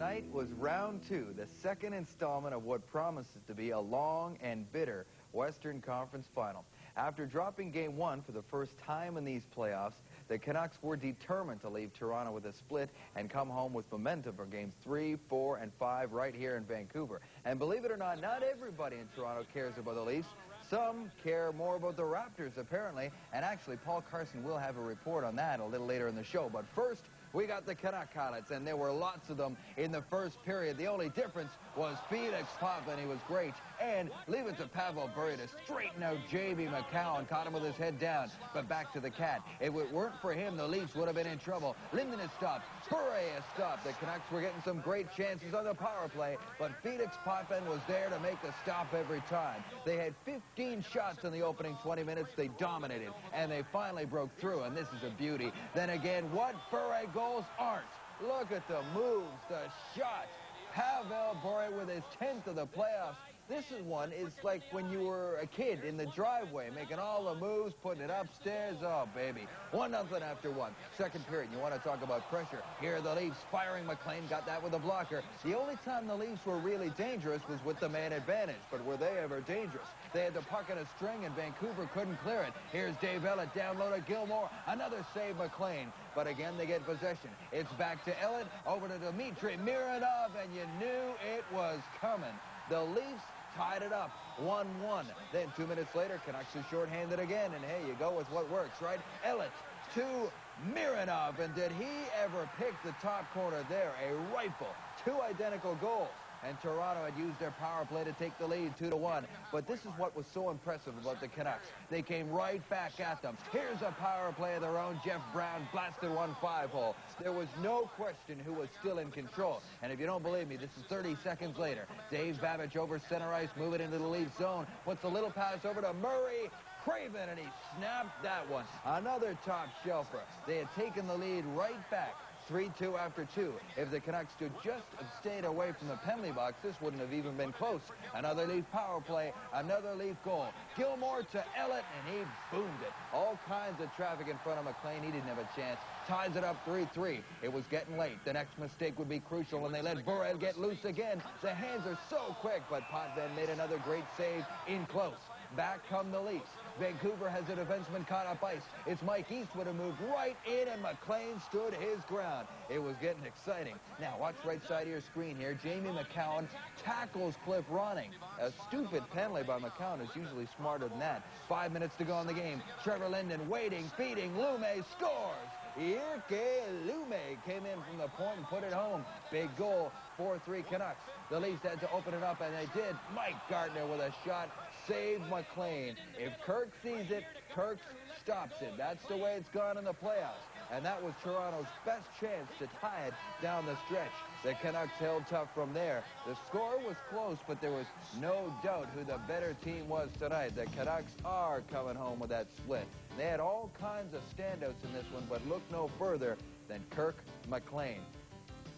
Tonight was round 2, the second installment of what promises to be a long and bitter Western Conference final. After dropping Game 1 for the first time in these playoffs, the Canucks were determined to leave Toronto with a split and come home with momentum for Games 3, 4, and 5 right here in Vancouver. And believe it or not everybody in Toronto cares about the Leafs. Some care more about the Raptors, apparently. And actually, Paul Carson will have a report on that a little later in the show. But first, we got the Canuck highlights, and there were lots of them in the first period. The only difference was Felix Potvin. He was great. And leave it to Pavel Bure to straighten out J.B. McCown. Caught him with his head down, but back to the Cat. If it weren't for him, the Leafs would have been in trouble. Linden has stopped. Bure has stopped. The Canucks were getting some great chances on the power play, but Felix Potvin was there to make the stop every time. They had 15 shots in the opening 20 minutes. They dominated, and they finally broke through, and this is a beauty. Then again, what Bure goals aren't. Look at the moves, the shots. Pavel Bure with his 10th of the playoffs. This is one, it's like when you were a kid in the driveway, making all the moves, putting it upstairs. Oh, baby. 1-0 after 1. Second period, you want to talk about pressure. Here are the Leafs firing. McLean got that with a blocker. The only time the Leafs were really dangerous was with the man advantage, but were they ever dangerous? They had the puck in a string, and Vancouver couldn't clear it. Here's Dave Ellett down low to Gilmore. Another save, McLean. But again, they get possession. It's back to Ellett, over to Dmitry Mironov, and you knew it was coming. The Leafs tied it up, 1-1. Then 2 minutes later, Canucks is shorthanded again, and hey, you go with what works, right? Ellett to Mironov, and did he ever pick the top corner there? A rifle, 2 identical goals. And Toronto had used their power play to take the lead 2-1. But this is what was so impressive about the Canucks. They came right back at them. Here's a power play of their own. Jeff Brown blasted one 5-hole. There was no question who was still in control. And if you don't believe me, this is 30 seconds later. Dave Babbage over center ice, moving into the Leaf zone. Puts a little pass over to Murray Craven, and he snapped that one. Another top shelfer. They had taken the lead right back. 3-2 after 2. If the Canucks could just have stayed away from the penalty box, this wouldn't have even been close. Another Leaf power play, another Leaf goal. Gilmore to Ellett, and he boomed it. All kinds of traffic in front of McLean. He didn't have a chance. Ties it up 3-3. It was getting late. The next mistake would be crucial when they let Bure get loose again. The hands are so quick, but Potvin made another great save in close. Back come the Leafs. Vancouver has a defenseman caught up ice. It's Mike Eastwood who moved right in, and McLean stood his ground. It was getting exciting. Now, watch right side of your screen here. Jamie McCown tackles Cliff Ronning. A stupid penalty by McCown is usually smarter than that. 5 minutes to go in the game. Trevor Linden waiting, feeding. Lume scores. Irke Lume came in from the point and put it home. Big goal, 4-3 Canucks. The Leafs had to open it up, and they did. Mike Gardner with a shot saved McLean. If Kirk sees it, Kirk stops it. That's the way it's gone in the playoffs. And that was Toronto's best chance to tie it down the stretch. The Canucks held tough from there. The score was close, but there was no doubt who the better team was tonight. The Canucks are coming home with that split. They had all kinds of standouts in this one, but look no further than Kirk McLean.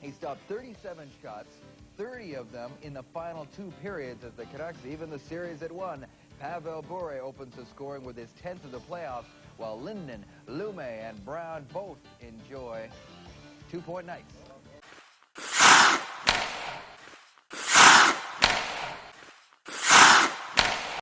He stopped 37 shots, 30 of them in the final 2 periods as the Canucks even the series at 1. Pavel Bure opens the scoring with his 10th of the playoffs, while Linden, Lume, and Brown both enjoy 2-point nights.